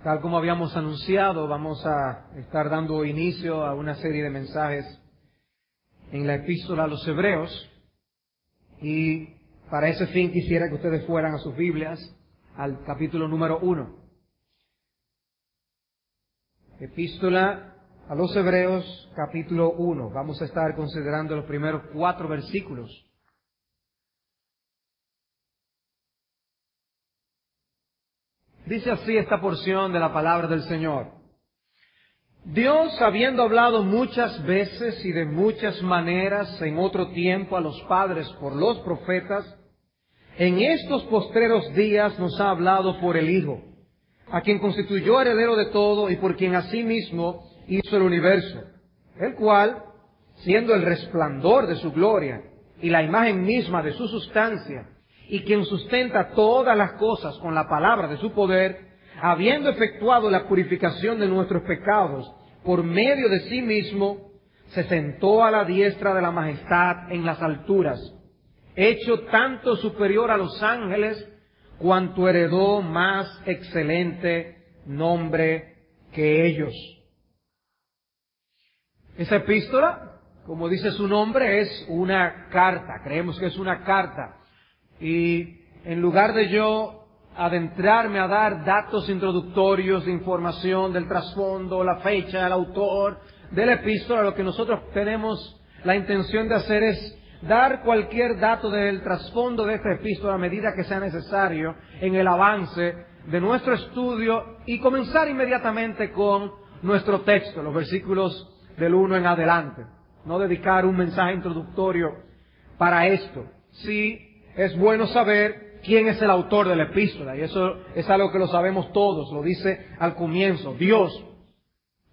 Tal como habíamos anunciado, vamos a estar dando inicio a una serie de mensajes en la epístola a los Hebreos. Y para ese fin quisiera que ustedes fueran a sus Biblias al capítulo número 1. Epístola a los Hebreos, capítulo 1. Vamos a estar considerando los primeros 4 versículos. Dice así esta porción de la palabra del Señor. Dios, habiendo hablado muchas veces y de muchas maneras en otro tiempo a los padres por los profetas, en estos postreros días nos ha hablado por el Hijo, a quien constituyó heredero de todo y por quien asimismo hizo el universo, el cual, siendo el resplandor de su gloria y la imagen misma de su sustancia, y quien sustenta todas las cosas con la palabra de su poder, habiendo efectuado la purificación de nuestros pecados por medio de sí mismo, se sentó a la diestra de la majestad en las alturas, hecho tanto superior a los ángeles, cuanto heredó más excelente nombre que ellos. Esa epístola, como dice su nombre, es una carta. Creemos que es una carta. Y en lugar de yo adentrarme a dar datos introductorios de información del trasfondo, la fecha, el autor de la epístola, lo que nosotros tenemos la intención de hacer es dar cualquier dato del trasfondo de esta epístola a medida que sea necesario en el avance de nuestro estudio y comenzar inmediatamente con nuestro texto, los versículos del 1 en adelante. No dedicar un mensaje introductorio para esto. Sí, es bueno saber quién es el autor de la epístola, y eso es algo que lo sabemos todos, lo dice al comienzo, Dios.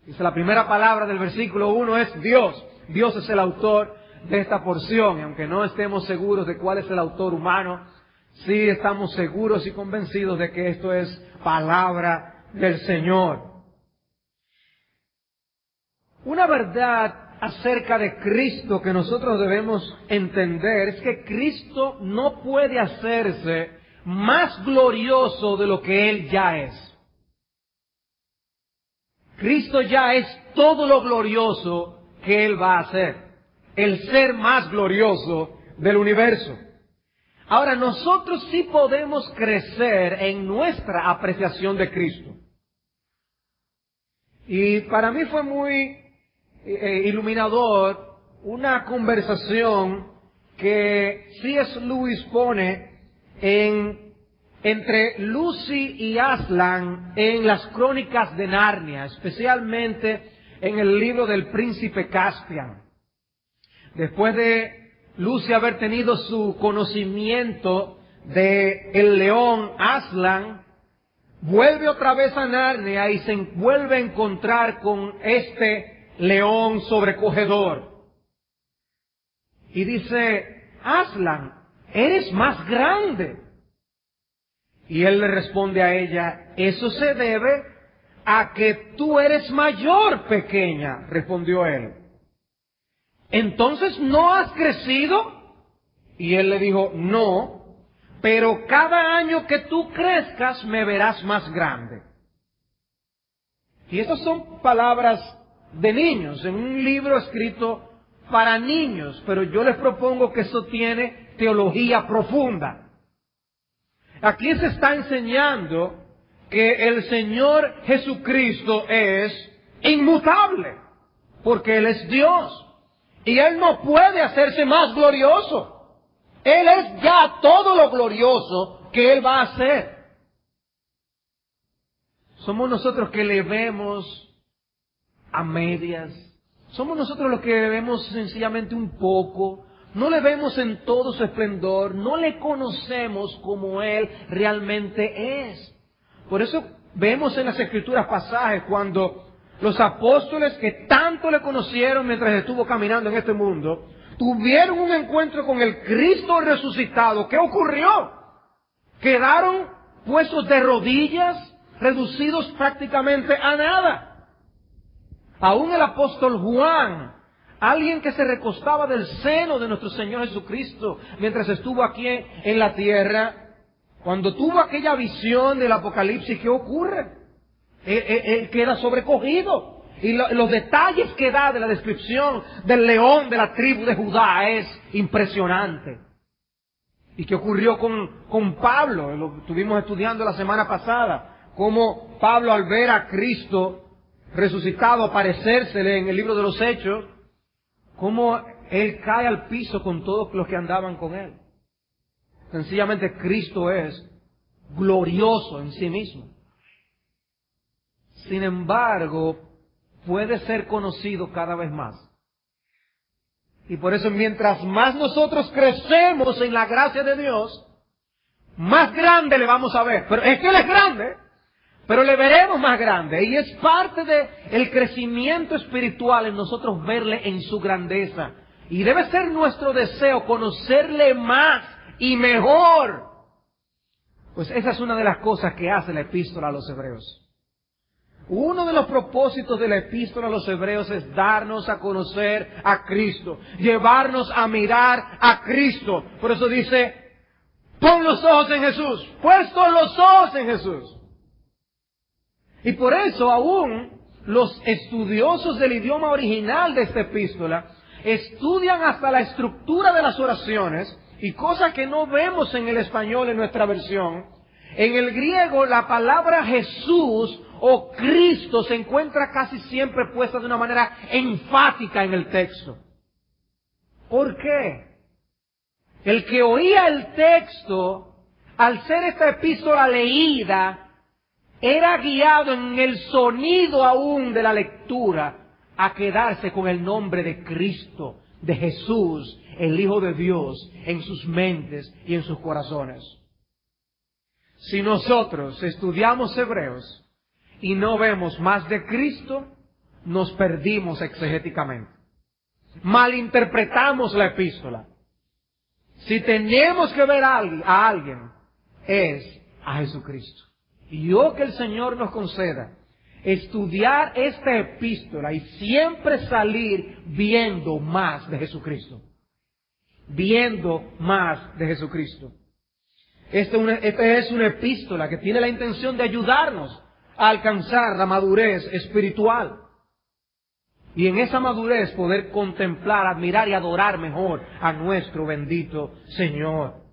Dice la primera palabra del versículo 1 es Dios. Dios es el autor de esta porción, y aunque no estemos seguros de cuál es el autor humano, sí estamos seguros y convencidos de que esto es palabra del Señor. Una verdad acerca de Cristo que nosotros debemos entender es que Cristo no puede hacerse más glorioso de lo que Él ya es. Cristo ya es todo lo glorioso que Él va a ser, el ser más glorioso del universo. Ahora, nosotros sí podemos crecer en nuestra apreciación de Cristo. Y para mí fue muy iluminador una conversación que C.S. Lewis pone entre Lucy y Aslan en las Crónicas de Narnia, especialmente en el libro del Príncipe Caspian. Después de Lucy haber tenido su conocimiento de el león Aslan, vuelve otra vez a Narnia y se vuelve a encontrar con este león sobrecogedor. Y dice, Aslan, eres más grande. Y él le responde a ella, eso se debe a que tú eres mayor, pequeña, respondió él. Entonces, ¿no has crecido? Y él le dijo, no, pero cada año que tú crezcas me verás más grande. Y estas son palabras de niños, en un libro escrito para niños, pero yo les propongo que eso tiene teología profunda. Aquí se está enseñando que el Señor Jesucristo es inmutable, porque Él es Dios, y Él no puede hacerse más glorioso. Él es ya todo lo glorioso que Él va a hacer. Somos nosotros que le vemos a medias. Somos nosotros los que le vemos sencillamente un poco, no le vemos en todo su esplendor, no le conocemos como Él realmente es. Por eso vemos en las Escrituras pasajes cuando los apóstoles que tanto le conocieron mientras estuvo caminando en este mundo, tuvieron un encuentro con el Cristo resucitado. ¿Qué ocurrió? Quedaron puestos de rodillas, reducidos prácticamente a nada. Aún el apóstol Juan, alguien que se recostaba del seno de nuestro Señor Jesucristo mientras estuvo aquí en la tierra, cuando tuvo aquella visión del Apocalipsis, ¿qué ocurre? Él queda sobrecogido. Y los detalles que da de la descripción del león de la tribu de Judá es impresionante. ¿Y qué ocurrió con Pablo? Lo estuvimos estudiando la semana pasada. Cómo Pablo, al ver a Cristo resucitado, aparecérsele en el libro de los Hechos, cómo él cae al piso con todos los que andaban con él. Sencillamente Cristo es glorioso en sí mismo. Sin embargo, puede ser conocido cada vez más. Y por eso, mientras más nosotros crecemos en la gracia de Dios, más grande le vamos a ver. Pero es que Él es grande, pero le veremos más grande. Y es parte del crecimiento espiritual en nosotros verle en su grandeza. Y debe ser nuestro deseo conocerle más y mejor. Pues esa es una de las cosas que hace la epístola a los Hebreos. Uno de los propósitos de la epístola a los Hebreos es darnos a conocer a Cristo, llevarnos a mirar a Cristo. Por eso dice, pon los ojos en Jesús, puestos los ojos en Jesús. Y por eso aún los estudiosos del idioma original de esta epístola estudian hasta la estructura de las oraciones, y cosa que no vemos en el español en nuestra versión. En el griego la palabra Jesús o Cristo se encuentra casi siempre puesta de una manera enfática en el texto. ¿Por qué? El que oía el texto, al ser esta epístola leída, era guiado en el sonido aún de la lectura a quedarse con el nombre de Cristo, de Jesús, el Hijo de Dios, en sus mentes y en sus corazones. Si nosotros estudiamos Hebreos y no vemos más de Cristo, nos perdimos exegéticamente. Malinterpretamos la epístola. Si tenemos que ver a alguien, es a Jesucristo. Y que el Señor nos conceda estudiar esta epístola y siempre salir viendo más de Jesucristo. Viendo más de Jesucristo. Esta es una epístola que tiene la intención de ayudarnos a alcanzar la madurez espiritual. Y en esa madurez poder contemplar, admirar y adorar mejor a nuestro bendito Señor.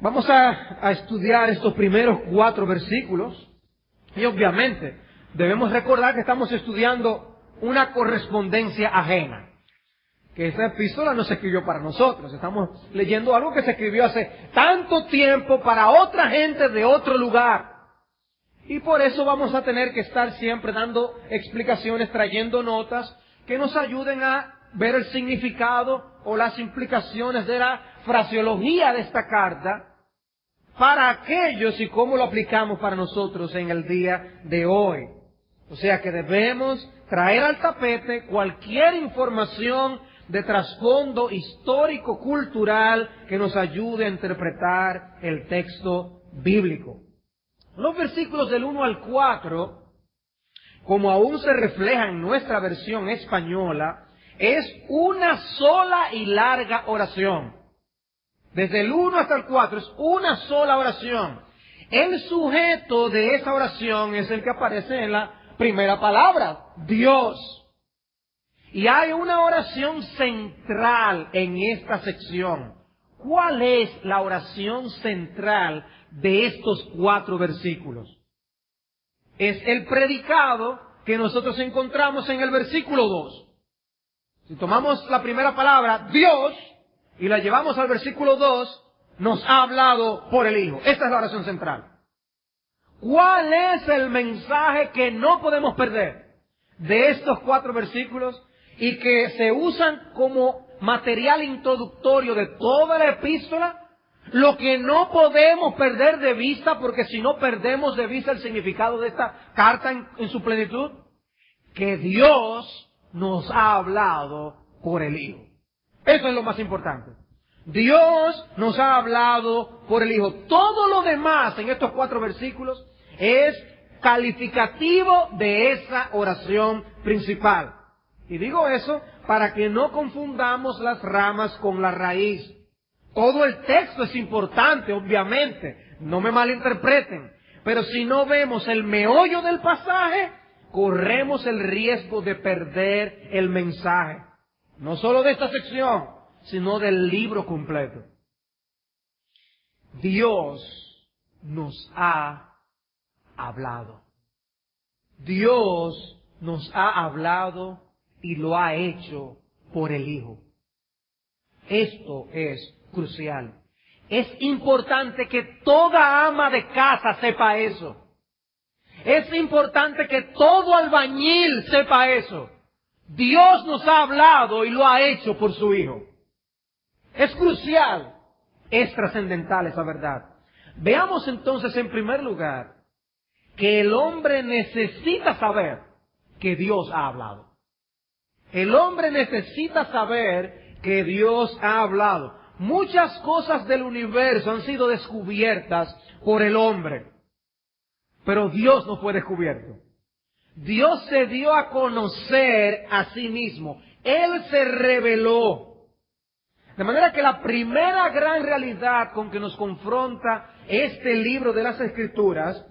Vamos a estudiar estos primeros 4 versículos. Y obviamente debemos recordar que estamos estudiando una correspondencia ajena. Que esta epístola no se escribió para nosotros. Estamos leyendo algo que se escribió hace tanto tiempo para otra gente de otro lugar. Y por eso vamos a tener que estar siempre dando explicaciones, trayendo notas que nos ayuden a ver el significado o las implicaciones de la fraseología de esta carta para aquellos y cómo lo aplicamos para nosotros en el día de hoy. O sea que debemos traer al tapete cualquier información de trasfondo histórico, cultural, que nos ayude a interpretar el texto bíblico. Los versículos del 1 al 4, como aún se refleja en nuestra versión española, es una sola y larga oración. Desde el 1 hasta el 4 es una sola oración. El sujeto de esa oración es el que aparece en la primera palabra, Dios. Y hay una oración central en esta sección. ¿Cuál es la oración central de estos 4 versículos? Es el predicado que nosotros encontramos en el versículo 2. Si tomamos la primera palabra, Dios, y la llevamos al versículo 2, nos ha hablado por el Hijo. Esta es la oración central. ¿Cuál es el mensaje que no podemos perder de estos 4 versículos y que se usan como material introductorio de toda la epístola? Lo que no podemos perder de vista, porque si no perdemos de vista el significado de esta carta en su plenitud, que Dios nos ha hablado por el Hijo. Eso es lo más importante. Dios nos ha hablado por el Hijo. Todo lo demás en estos 4 versículos es calificativo de esa oración principal. Y digo eso para que no confundamos las ramas con la raíz. Todo el texto es importante, obviamente, no me malinterpreten, Pero si no vemos el meollo del pasaje, corremos el riesgo de perder el mensaje. No solo de esta sección, sino del libro completo. Dios nos ha hablado. Dios nos ha hablado y lo ha hecho por el Hijo. Esto es crucial. Es importante que toda ama de casa sepa eso. Es importante que todo albañil sepa eso. Dios nos ha hablado y lo ha hecho por su Hijo. Es crucial, es trascendental esa verdad. Veamos entonces en primer lugar que el hombre necesita saber que Dios ha hablado. El hombre necesita saber que Dios ha hablado. Muchas cosas del universo han sido descubiertas por el hombre, pero Dios no fue descubierto. Dios se dio a conocer a sí mismo. Él se reveló. De manera que la primera gran realidad con que nos confronta este libro de las Escrituras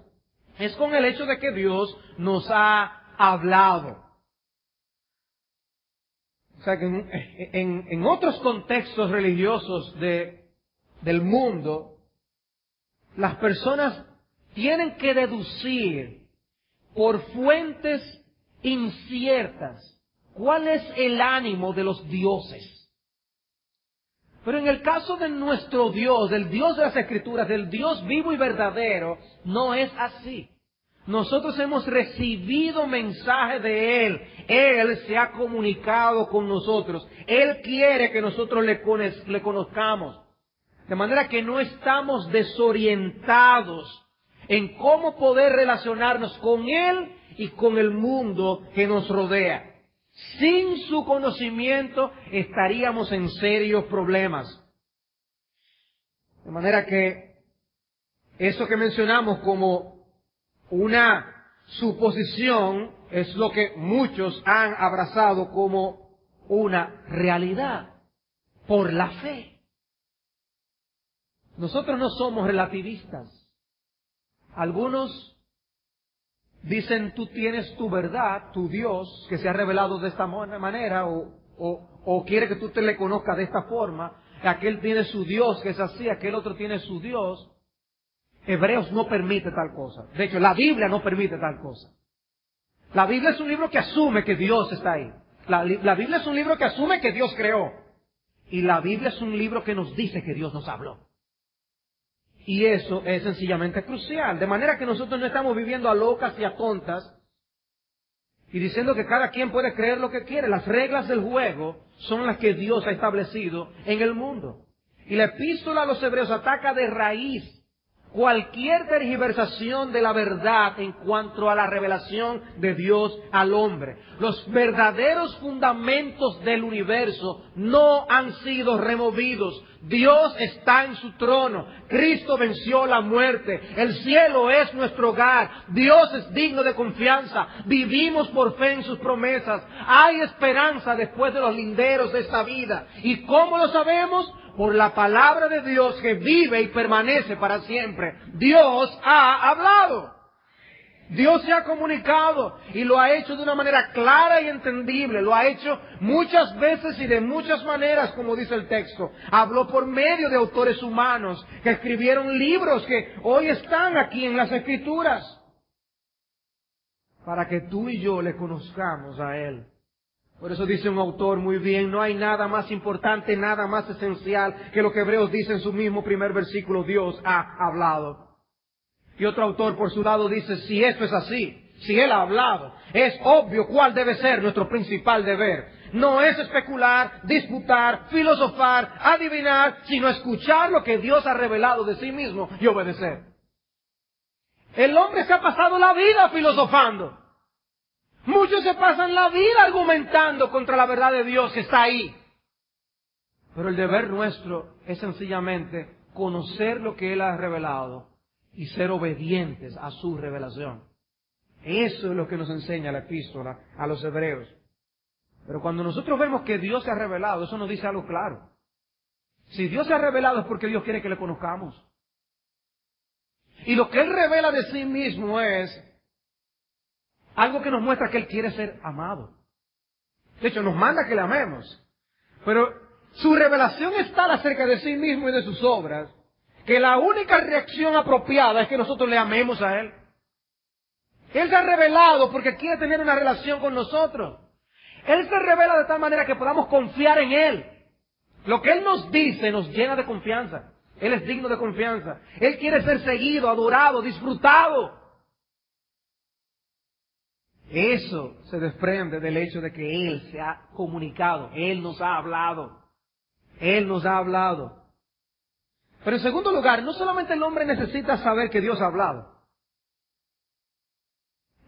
es con el hecho de que Dios nos ha hablado. O sea que en otros contextos religiosos del mundo, las personas tienen que deducir por fuentes inciertas cuál es el ánimo de los dioses. Pero en el caso de nuestro Dios, del Dios de las Escrituras, del Dios vivo y verdadero, no es así. Nosotros hemos recibido mensaje de Él. Él se ha comunicado con nosotros. Él quiere que nosotros le conozcamos. De manera que no estamos desorientados en cómo poder relacionarnos con Él y con el mundo que nos rodea. Sin su conocimiento estaríamos en serios problemas. De manera que eso que mencionamos como una suposición es lo que muchos han abrazado como una realidad por la fe. Nosotros no somos relativistas. Algunos dicen, tú tienes tu verdad, tu Dios, que se ha revelado de esta manera, o quiere que tú te le conozcas de esta forma. Aquel tiene su Dios, que es así, aquel otro tiene su Dios. Hebreos no permite tal cosa. De hecho, la Biblia no permite tal cosa. La Biblia es un libro que asume que Dios está ahí. La Biblia es un libro que asume que Dios creó. Y la Biblia es un libro que nos dice que Dios nos habló. Y eso es sencillamente crucial. De manera que nosotros no estamos viviendo a locas y a tontas y diciendo que cada quien puede creer lo que quiere. Las reglas del juego son las que Dios ha establecido en el mundo. Y la epístola a los Hebreos ataca de raíz cualquier tergiversación de la verdad en cuanto a la revelación de Dios al hombre. Los verdaderos fundamentos del universo no han sido removidos. Dios está en su trono. Cristo venció la muerte. El cielo es nuestro hogar. Dios es digno de confianza. Vivimos por fe en sus promesas. Hay esperanza después de los linderos de esta vida. ¿Y cómo lo sabemos? Por la palabra de Dios que vive y permanece para siempre. Dios ha hablado. Dios se ha comunicado y lo ha hecho de una manera clara y entendible. Lo ha hecho muchas veces y de muchas maneras, como dice el texto. Habló por medio de autores humanos que escribieron libros que hoy están aquí en las Escrituras. Para que tú y yo le conozcamos a Él. Por eso dice un autor muy bien, no hay nada más importante, nada más esencial que lo que Hebreos dice en su mismo primer versículo, Dios ha hablado. Y otro autor por su lado dice, si esto es así, si Él ha hablado, es obvio cuál debe ser nuestro principal deber. No es especular, disputar, filosofar, adivinar, sino escuchar lo que Dios ha revelado de sí mismo y obedecer. El hombre se ha pasado la vida filosofando. Muchos se pasan la vida argumentando contra la verdad de Dios que está ahí. Pero el deber nuestro es sencillamente conocer lo que Él ha revelado y ser obedientes a su revelación. Eso es lo que nos enseña la epístola a los Hebreos. Pero cuando nosotros vemos que Dios se ha revelado, eso nos dice algo claro. Si Dios se ha revelado es porque Dios quiere que le conozcamos. Y lo que Él revela de sí mismo es algo que nos muestra que Él quiere ser amado. De hecho, nos manda que le amemos. Pero su revelación es tal acerca de sí mismo y de sus obras, que la única reacción apropiada es que nosotros le amemos a Él. Él se ha revelado porque quiere tener una relación con nosotros. Él se revela de tal manera que podamos confiar en Él. Lo que Él nos dice nos llena de confianza. Él es digno de confianza. Él quiere ser seguido, adorado, disfrutado. Eso se desprende del hecho de que Él se ha comunicado. Él nos ha hablado. Él nos ha hablado. Pero en segundo lugar, no solamente el hombre necesita saber que Dios ha hablado.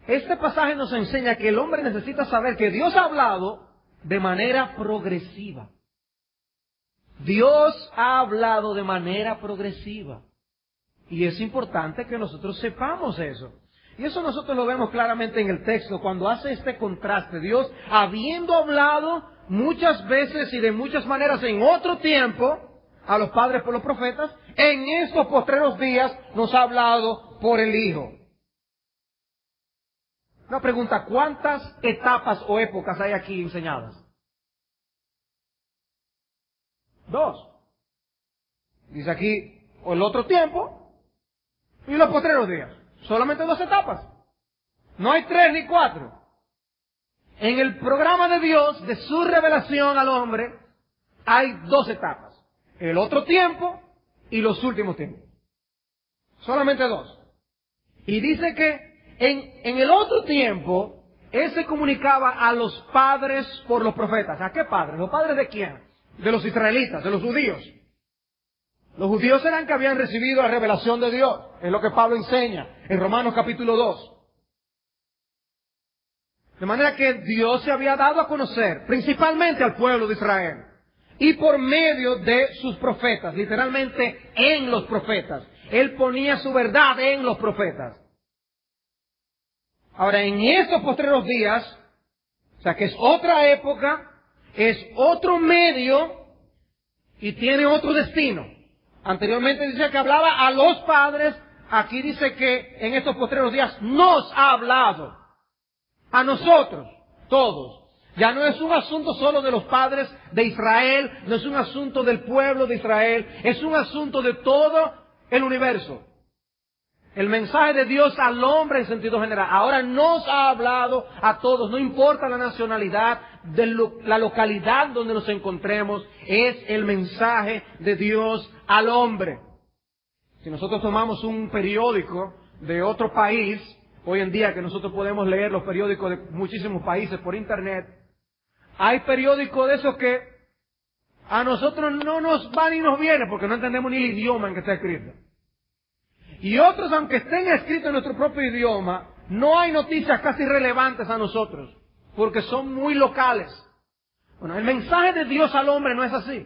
Este pasaje nos enseña que el hombre necesita saber que Dios ha hablado de manera progresiva. Dios ha hablado de manera progresiva. Y es importante que nosotros sepamos eso. Y eso nosotros lo vemos claramente en el texto cuando hace este contraste. Dios, habiendo hablado muchas veces y de muchas maneras en otro tiempo a los padres por los profetas, en estos postreros días nos ha hablado por el Hijo. Una pregunta, ¿cuántas etapas o épocas hay aquí enseñadas? 2. Dice aquí, o el otro tiempo y los postreros días. Solamente 2 etapas. No hay 3 ni 4. En el programa de Dios, de su revelación al hombre, hay 2 etapas. El otro tiempo y los últimos tiempos. Solamente 2. Y dice que en el otro tiempo, Él se comunicaba a los padres por los profetas. ¿A qué padres? ¿Los padres de quién? De los israelitas, de los judíos. Los judíos eran que habían recibido la revelación de Dios. Es lo que Pablo enseña en Romanos capítulo 2. De manera que Dios se había dado a conocer principalmente al pueblo de Israel. Y por medio de sus profetas, literalmente en los profetas. Él ponía su verdad en los profetas. Ahora, en estos postreros días, o sea que es otra época, es otro medio y tiene otro destino. Anteriormente dice que hablaba a los padres, aquí dice que en estos postreros días nos ha hablado. A nosotros, todos. Ya no es un asunto solo de los padres de Israel, no es un asunto del pueblo de Israel, es un asunto de todo el universo. El mensaje de Dios al hombre en sentido general. Ahora nos ha hablado a todos, no importa la nacionalidad, la localidad donde nos encontremos, es el mensaje de Dios al hombre. Si nosotros tomamos un periódico de otro país, hoy en día que nosotros podemos leer los periódicos de muchísimos países por internet, hay periódicos de esos que a nosotros no nos va ni nos viene porque no entendemos ni el idioma en que está escrito. Y otros, aunque estén escritos en nuestro propio idioma, no hay noticias casi relevantes a nosotros, porque son muy locales. Bueno, el mensaje de Dios al hombre no es así.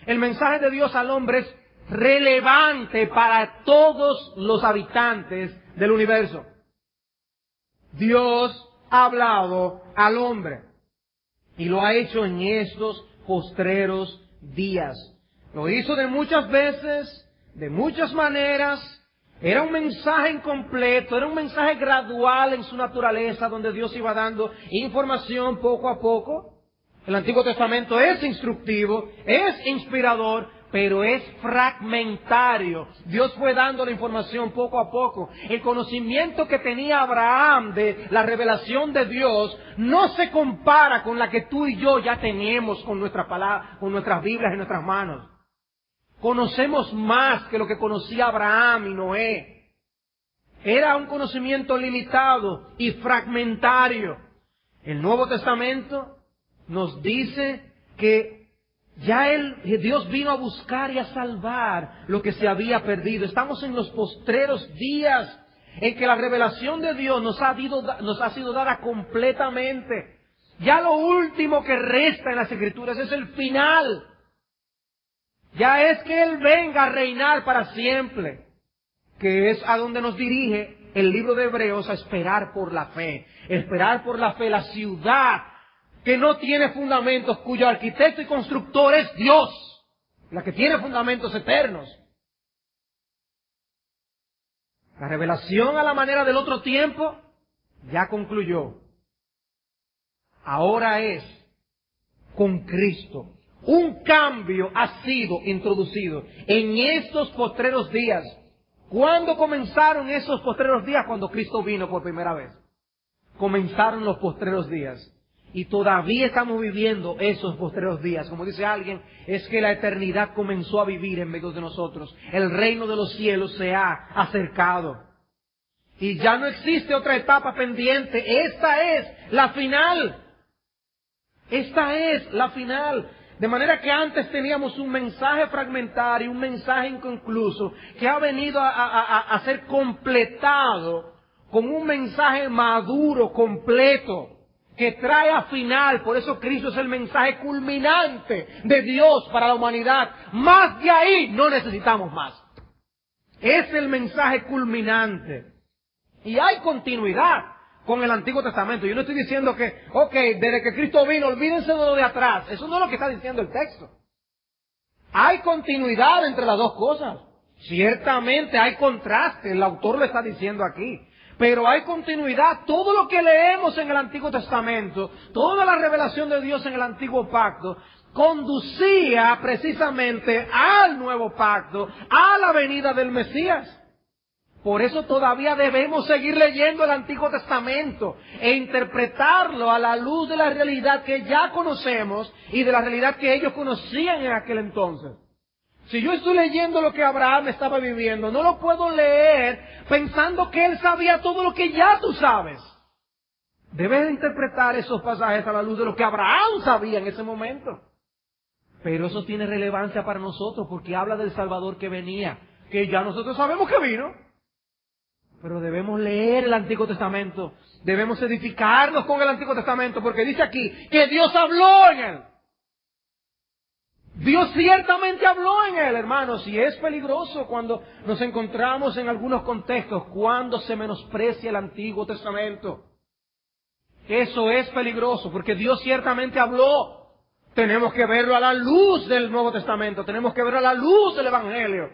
El mensaje de Dios al hombre es relevante para todos los habitantes del universo. Dios ha hablado al hombre y lo ha hecho en estos postreros días. Lo hizo de muchas veces, de muchas maneras. Era un mensaje incompleto, era un mensaje gradual en su naturaleza, donde Dios iba dando información poco a poco. El Antiguo Testamento es instructivo, es inspirador, pero es fragmentario. Dios fue dando la información poco a poco. El conocimiento que tenía Abraham de la revelación de Dios no se compara con la que tú y yo ya tenemos con nuestra palabra, con nuestras Biblias en nuestras manos. Conocemos más que lo que conocía Abraham y Noé. Era un conocimiento limitado y fragmentario. El Nuevo Testamento nos dice que ya Dios vino a buscar y a salvar lo que se había perdido. Estamos en los postreros días en que la revelación de Dios nos ha sido dada completamente. Ya lo último que resta en las Escrituras es el final. Ya es que Él venga a reinar para siempre, que es a donde nos dirige el libro de Hebreos, a esperar por la fe. Esperar por la fe, la ciudad que no tiene fundamentos, cuyo arquitecto y constructor es Dios, la que tiene fundamentos eternos. La revelación a la manera del otro tiempo ya concluyó. Ahora es con Cristo. Un cambio ha sido introducido en estos postreros días. ¿Cuándo comenzaron esos postreros días? Cuando Cristo vino por primera vez. Comenzaron los postreros días. Y todavía estamos viviendo esos postreros días. Como dice alguien, es que la eternidad comenzó a vivir en medio de nosotros. El reino de los cielos se ha acercado. Y ya no existe otra etapa pendiente. Esta es la final. Esta es la final. De manera que antes teníamos un mensaje fragmentario, un mensaje inconcluso, que ha venido a ser completado con un mensaje maduro, completo, que trae a final. Por eso Cristo es el mensaje culminante de Dios para la humanidad. Más de ahí no necesitamos más. Es el mensaje culminante. Y hay continuidad con el Antiguo Testamento. Yo no estoy diciendo que, desde que Cristo vino, olvídense de lo de atrás. Eso no es lo que está diciendo el texto. Hay continuidad entre las dos cosas. Ciertamente hay contraste, el autor lo está diciendo aquí. Pero hay continuidad. Todo lo que leemos en el Antiguo Testamento, toda la revelación de Dios en el Antiguo Pacto, conducía precisamente al Nuevo Pacto, a la venida del Mesías. Por eso todavía debemos seguir leyendo el Antiguo Testamento e interpretarlo a la luz de la realidad que ya conocemos y de la realidad que ellos conocían en aquel entonces. Si yo estoy leyendo lo que Abraham estaba viviendo, no lo puedo leer pensando que él sabía todo lo que ya tú sabes. Debes interpretar esos pasajes a la luz de lo que Abraham sabía en ese momento. Pero eso tiene relevancia para nosotros porque habla del Salvador que venía, que ya nosotros sabemos que vino. Pero debemos leer el Antiguo Testamento, debemos edificarnos con el Antiguo Testamento, porque dice aquí que Dios habló en él. Dios ciertamente habló en él, hermanos, y es peligroso cuando nos encontramos en algunos contextos, cuando se menosprecia el Antiguo Testamento. Eso es peligroso, porque Dios ciertamente habló. Tenemos que verlo a la luz del Nuevo Testamento, tenemos que verlo a la luz del Evangelio.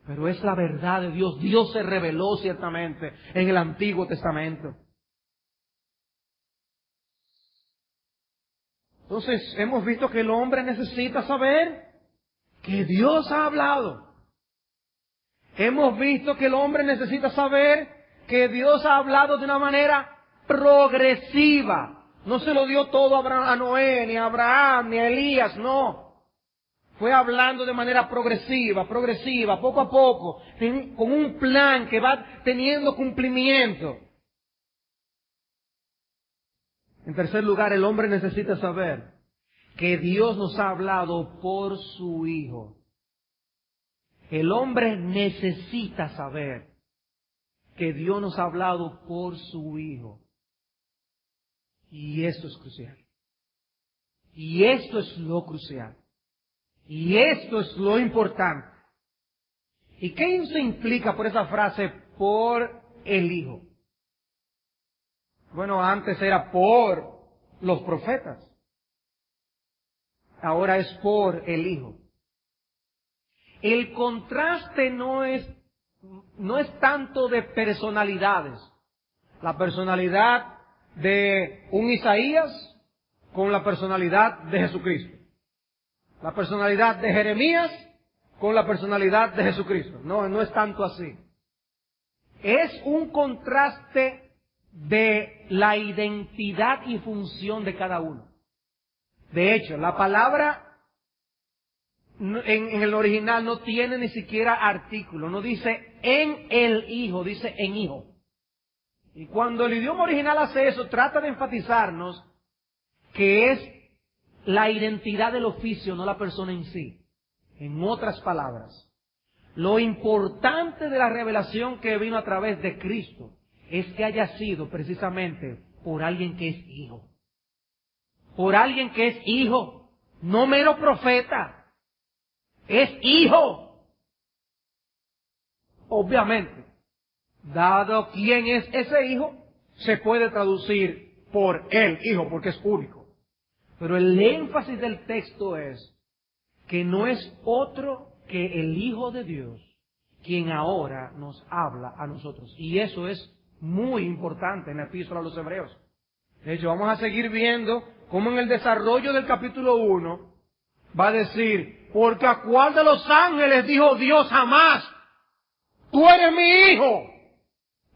Pero es la verdad de Dios. Dios se reveló ciertamente en el Antiguo Testamento. Entonces, hemos visto que el hombre necesita saber que Dios ha hablado. Hemos visto que el hombre necesita saber que Dios ha hablado de una manera progresiva. No se lo dio todo a Noé, ni a Abraham, ni a Elías, no. Fue hablando de manera progresiva, poco a poco, con un plan que va teniendo cumplimiento. En tercer lugar, el hombre necesita saber que Dios nos ha hablado por su Hijo. El hombre necesita saber que Dios nos ha hablado por su Hijo. Y esto es crucial. Y esto es lo crucial. Y esto es lo importante. ¿Y qué se implica por esa frase, por el Hijo? Bueno, antes era por los profetas. Ahora es por el Hijo. El contraste no es tanto de personalidades. La personalidad de un Isaías con la personalidad de Jesucristo. La personalidad de Jeremías con la personalidad de Jesucristo. No es tanto así. Es un contraste de la identidad y función de cada uno. De hecho, la palabra en el original no tiene ni siquiera artículo. No dice en el Hijo, dice en Hijo. Y cuando el idioma original hace eso, trata de enfatizarnos que es la identidad del oficio, no la persona en sí. En otras palabras, lo importante de la revelación que vino a través de Cristo es que haya sido precisamente por alguien que es hijo. Por alguien que es hijo, no mero profeta, es hijo. Obviamente, dado quién es ese hijo, se puede traducir por el hijo, porque es único. Pero el énfasis del texto es que no es otro que el Hijo de Dios, quien ahora nos habla a nosotros. Y eso es muy importante en la epístola a los Hebreos. De hecho, vamos a seguir viendo cómo en el desarrollo del capítulo 1 va a decir, porque a cuál de los ángeles dijo Dios jamás, tú eres mi hijo.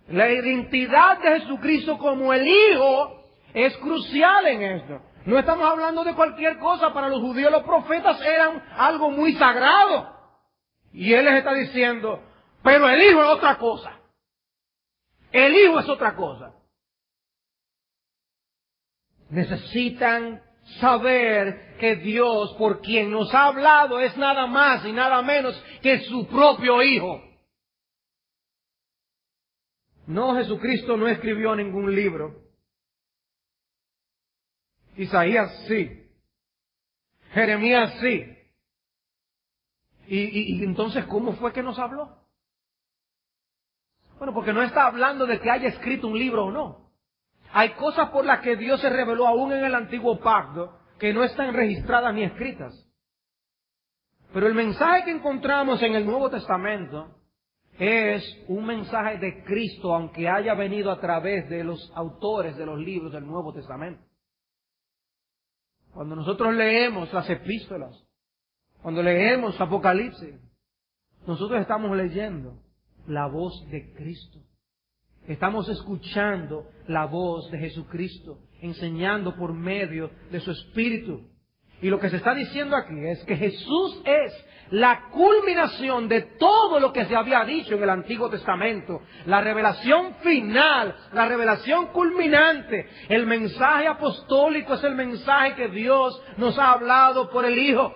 La identidad de Jesucristo como el Hijo es crucial en esto. No estamos hablando de cualquier cosa. Para los judíos los profetas eran algo muy sagrado. Y Él les está diciendo, pero el Hijo es otra cosa. El Hijo es otra cosa. Necesitan saber que Dios, por quien nos ha hablado, es nada más y nada menos que su propio Hijo. No, Jesucristo no escribió ningún libro. Isaías sí. Jeremías sí. Y entonces, ¿cómo fue que nos habló? Bueno, porque no está hablando de que haya escrito un libro o no. Hay cosas por las que Dios se reveló aún en el antiguo pacto que no están registradas ni escritas. Pero el mensaje que encontramos en el Nuevo Testamento es un mensaje de Cristo, aunque haya venido a través de los autores de los libros del Nuevo Testamento. Cuando nosotros leemos las epístolas, cuando leemos Apocalipsis, nosotros estamos leyendo la voz de Cristo. Estamos escuchando la voz de Jesucristo, enseñando por medio de su Espíritu. Y lo que se está diciendo aquí es que Jesús es la culminación de todo lo que se había dicho en el Antiguo Testamento. La revelación final, la revelación culminante. El mensaje apostólico es el mensaje que Dios nos ha hablado por el Hijo.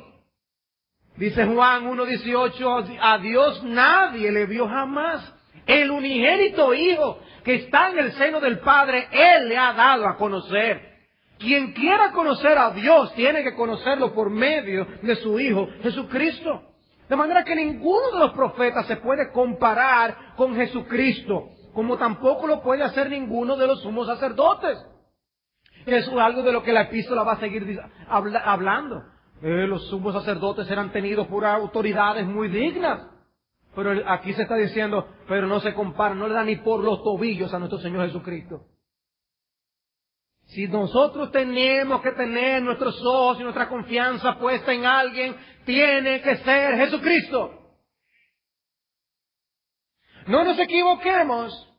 Dice Juan 1:18, a Dios nadie le vio jamás. El unigénito Hijo que está en el seno del Padre, Él le ha dado a conocer. Quien quiera conocer a Dios tiene que conocerlo por medio de su Hijo Jesucristo. De manera que ninguno de los profetas se puede comparar con Jesucristo, como tampoco lo puede hacer ninguno de los sumos sacerdotes. Eso es algo de lo que la epístola va a seguir hablando. Los sumos sacerdotes eran tenidos por autoridades muy dignas. Pero aquí se está diciendo, pero no se compara, no le da ni por los tobillos a nuestro Señor Jesucristo. Si nosotros tenemos que tener nuestros ojos y nuestra confianza puesta en alguien, tiene que ser Jesucristo. No nos equivoquemos.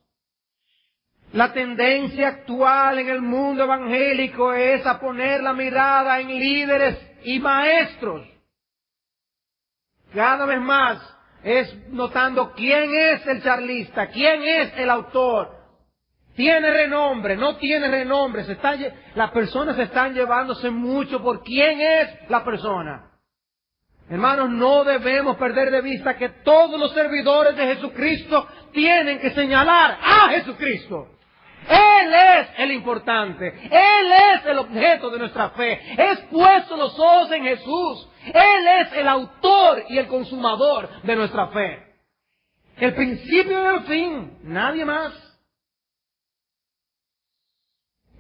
La tendencia actual en el mundo evangélico es a poner la mirada en líderes y maestros. Cada vez más es notando quién es el charlista, quién es el autor. ¿Tiene renombre? ¿No tiene renombre? Las personas se están llevándose mucho por quién es la persona. Hermanos, no debemos perder de vista que todos los servidores de Jesucristo tienen que señalar a Jesucristo. Él es el importante. Él es el objeto de nuestra fe. Es puesto los ojos en Jesús. Él es el autor y el consumador de nuestra fe. El principio y el fin. Nadie más.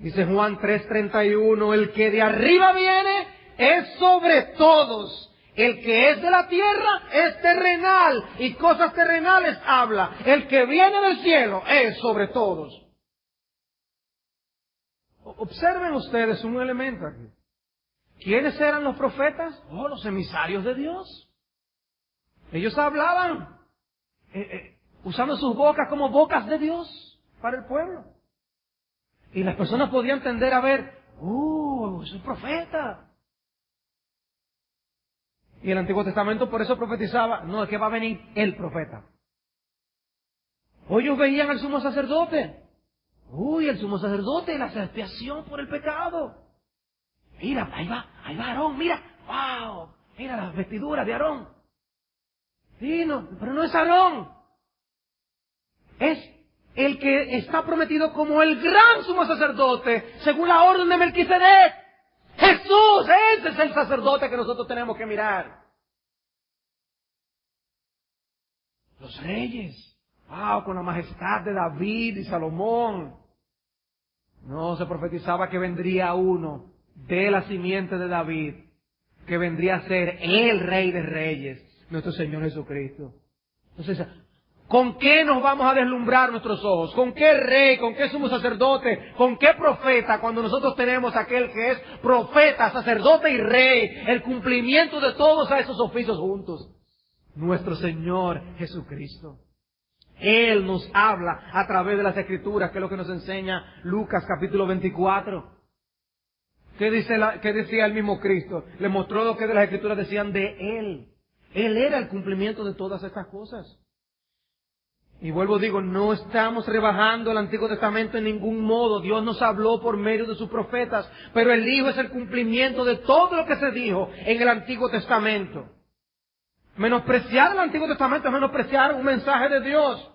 Dice Juan 3:31, el que de arriba viene es sobre todos. El que es de la tierra es terrenal y cosas terrenales habla. El que viene del cielo es sobre todos. Observen ustedes un elemento aquí. ¿Quiénes eran los profetas? Oh, los emisarios de Dios. Ellos hablaban usando sus bocas como bocas de Dios para el pueblo. Y las personas podían tender a ver, es un profeta. Y el Antiguo Testamento por eso profetizaba, no, es que va a venir el profeta. O ellos veían al sumo sacerdote. El sumo sacerdote, la expiación por el pecado. Mira, ahí va Aarón, mira, wow, mira las vestiduras de Aarón. Sí, no, pero no es Aarón. Es el que está prometido como el gran sumo sacerdote, según la orden de Melquisedec. Jesús, ese es el sacerdote que nosotros tenemos que mirar. Los reyes, con la majestad de David y Salomón. No, se profetizaba que vendría uno de la simiente de David, que vendría a ser el Rey de Reyes, nuestro Señor Jesucristo. Entonces, ¿con qué nos vamos a deslumbrar nuestros ojos? ¿Con qué rey? ¿Con qué sumo sacerdote? ¿Con qué profeta? Cuando nosotros tenemos aquel que es profeta, sacerdote y rey, el cumplimiento de todos esos oficios juntos. Nuestro Señor Jesucristo. Él nos habla a través de las Escrituras, que es lo que nos enseña Lucas capítulo 24. ¿Qué decía el mismo Cristo? Le mostró lo que de las Escrituras decían de Él. Él era el cumplimiento de todas estas cosas. Y vuelvo, digo, no estamos rebajando el Antiguo Testamento en ningún modo. Dios nos habló por medio de sus profetas, pero el Hijo es el cumplimiento de todo lo que se dijo en el Antiguo Testamento. Menospreciar el Antiguo Testamento es menospreciar un mensaje de Dios.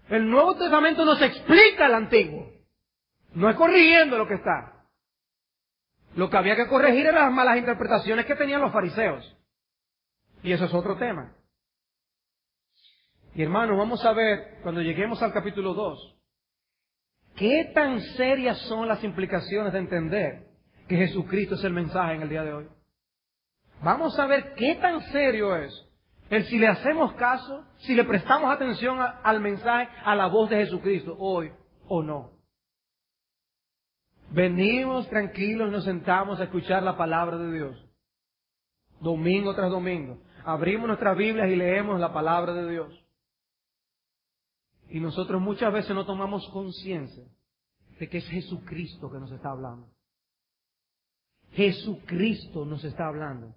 El Nuevo Testamento nos explica el Antiguo. No es corrigiendo lo que está. Lo que había que corregir eran las malas interpretaciones que tenían los fariseos. Y eso es otro tema. Y hermanos, vamos a ver, cuando lleguemos al capítulo 2, qué tan serias son las implicaciones de entender que Jesucristo es el mensaje en el día de hoy. Vamos a ver qué tan serio es el si le hacemos caso, si le prestamos atención al mensaje, a la voz de Jesucristo hoy o no. Venimos tranquilos, nos sentamos a escuchar la palabra de Dios. Domingo tras domingo. Abrimos nuestras Biblias y leemos la palabra de Dios. Y nosotros muchas veces no tomamos conciencia de que es Jesucristo que nos está hablando. Jesucristo nos está hablando.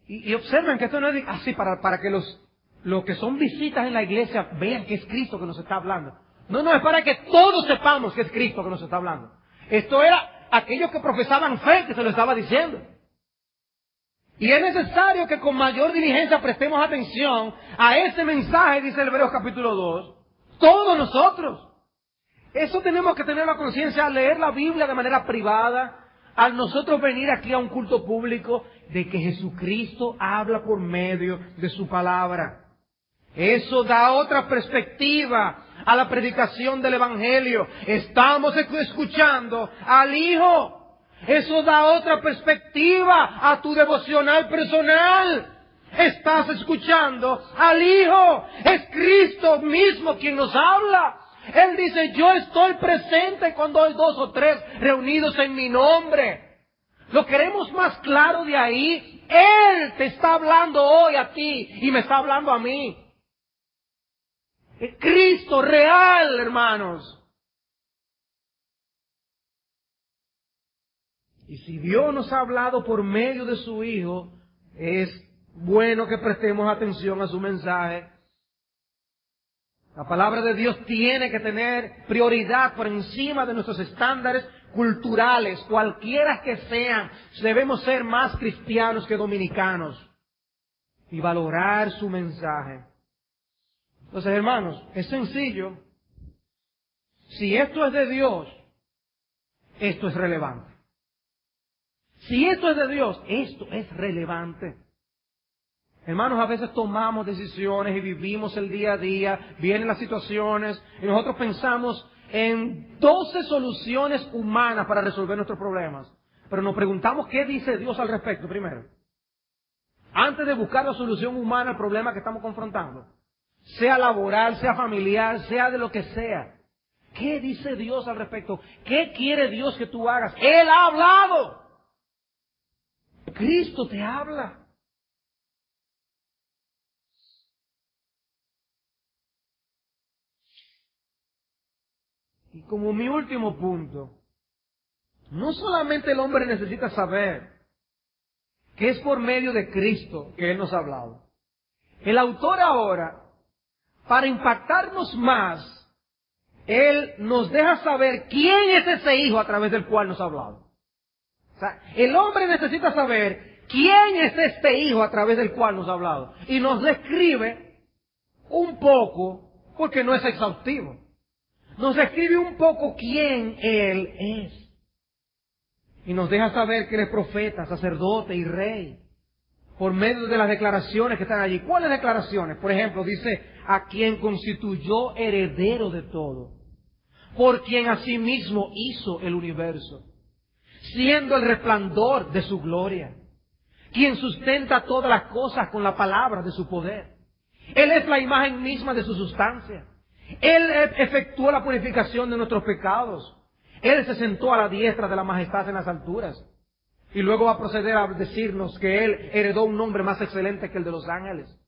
Y observen que esto no es así para que los que son visitas en la iglesia vean que es Cristo que nos está hablando. No, es para que todos sepamos que es Cristo que nos está hablando. Esto era aquellos que profesaban fe que se lo estaba diciendo. Y es necesario que con mayor diligencia prestemos atención a ese mensaje, dice el Hebreos capítulo 2, todos nosotros. Eso tenemos que tener la conciencia al leer la Biblia de manera privada, al nosotros venir aquí a un culto público, de que Jesucristo habla por medio de su palabra. Eso da otra perspectiva a la predicación del Evangelio. Estamos escuchando al Hijo. Eso da otra perspectiva a tu devocional personal. Estás escuchando al Hijo. Es Cristo mismo quien nos habla. Él dice, yo estoy presente cuando hay 2 o 3 reunidos en mi nombre. ¿Lo queremos más claro de ahí? Él te está hablando hoy a ti y me está hablando a mí. Cristo real, hermanos. Y si Dios nos ha hablado por medio de su Hijo, es bueno que prestemos atención a su mensaje. La palabra de Dios tiene que tener prioridad por encima de nuestros estándares culturales, cualquiera que sean. Debemos ser más cristianos que dominicanos y valorar su mensaje. Entonces, hermanos, es sencillo. Si esto es de Dios, esto es relevante. Si esto es de Dios, esto es relevante. Hermanos, a veces tomamos decisiones y vivimos el día a día, vienen las situaciones y nosotros pensamos en 12 soluciones humanas para resolver nuestros problemas. Pero nos preguntamos qué dice Dios al respecto primero. Antes de buscar la solución humana al problema que estamos confrontando. Sea laboral, sea familiar, sea de lo que sea. ¿Qué dice Dios al respecto? ¿Qué quiere Dios que tú hagas? Él ha hablado. Cristo te habla. Y como mi último punto, no solamente el hombre necesita saber que es por medio de Cristo que Él nos ha hablado. El autor ahora, para impactarnos más, Él nos deja saber quién es ese Hijo a través del cual nos ha hablado. O sea, el hombre necesita saber quién es este Hijo a través del cual nos ha hablado. Y nos describe un poco, porque no es exhaustivo. Nos describe un poco quién Él es. Y nos deja saber que Él es profeta, sacerdote y rey. Por medio de las declaraciones que están allí. ¿Cuáles declaraciones? Por ejemplo, dice, a quien constituyó heredero de todo. Por quien asimismo hizo el universo. Siendo el resplandor de su gloria. quien sustenta todas las cosas con la palabra de su poder. Él es la imagen misma de su sustancia. Él efectuó la purificación de nuestros pecados. Él se sentó a la diestra de la majestad en las alturas. Y luego va a proceder a decirnos que Él heredó un nombre más excelente que el de los ángeles.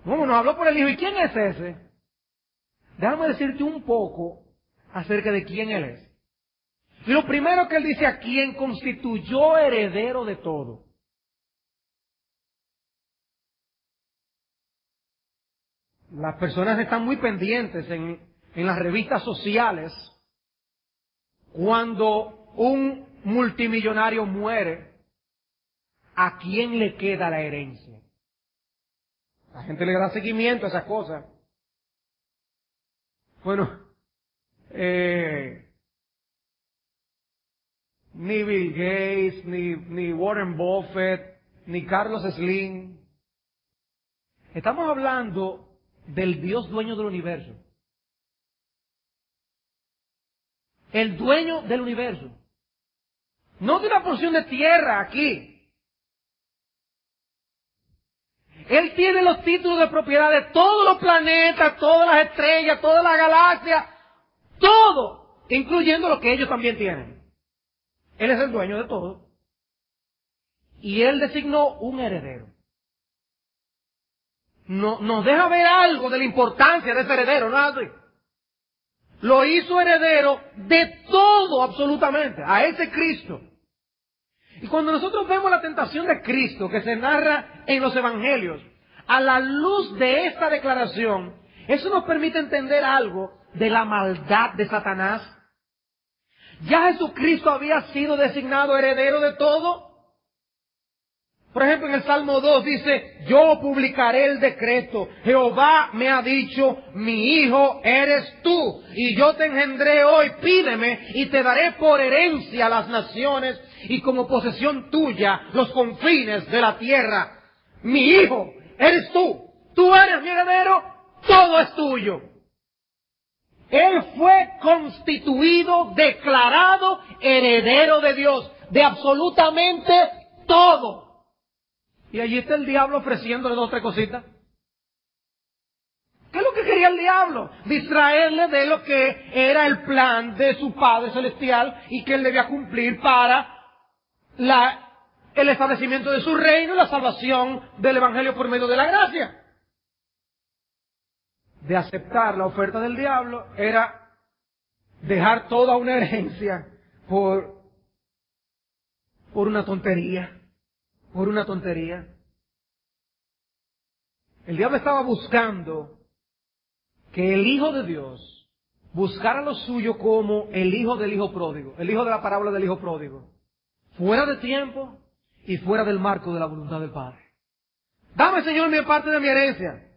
Bueno, nos habló por el Hijo. ¿Y quién es ese? Déjame decirte un poco acerca de quién Él es. Y lo primero que Él dice, a quien constituyó heredero de todo. Las personas están muy pendientes en las revistas sociales cuando un multimillonario muere, ¿a quién le queda la herencia? La gente le da seguimiento a esas cosas. Bueno, ni Bill Gates, ni Warren Buffett, ni Carlos Slim. Estamos hablando del Dios dueño del universo. El dueño del universo. No de una porción de tierra aquí. Él tiene los títulos de propiedad de todos los planetas, todas las estrellas, todas las galaxias, todo, incluyendo lo que ellos también tienen. Él es el dueño de todo. Y Él designó un heredero. No, nos deja ver algo de la importancia de ese heredero, ¿no es así? Lo hizo heredero de todo absolutamente, a ese Cristo. Y cuando nosotros vemos la tentación de Cristo que se narra en los evangelios, a la luz de esta declaración, eso nos permite entender algo de la maldad de Satanás. Ya Jesucristo había sido designado heredero de todo. Por ejemplo, en el Salmo 2 dice, yo publicaré el decreto. Jehová me ha dicho, mi hijo eres tú, y yo te engendré hoy, pídeme, y te daré por herencia las naciones, y como posesión tuya los confines de la tierra. Mi hijo eres tú eres mi heredero, todo es tuyo. Él fue constituido, declarado heredero de Dios, de absolutamente todo. Y allí está el diablo ofreciéndole dos o tres cositas. ¿Qué es lo que quería el diablo? Distraerle de lo que era el plan de su Padre Celestial y que él debía cumplir para el establecimiento de su reino y la salvación del Evangelio por medio de la gracia. De aceptar la oferta del diablo era dejar toda una herencia por una tontería. Por una tontería. El diablo estaba buscando que el Hijo de Dios buscara lo suyo como el hijo del hijo pródigo, el hijo de la parábola del hijo pródigo, fuera de tiempo y fuera del marco de la voluntad del Padre. Dame, Señor, mi parte de mi herencia.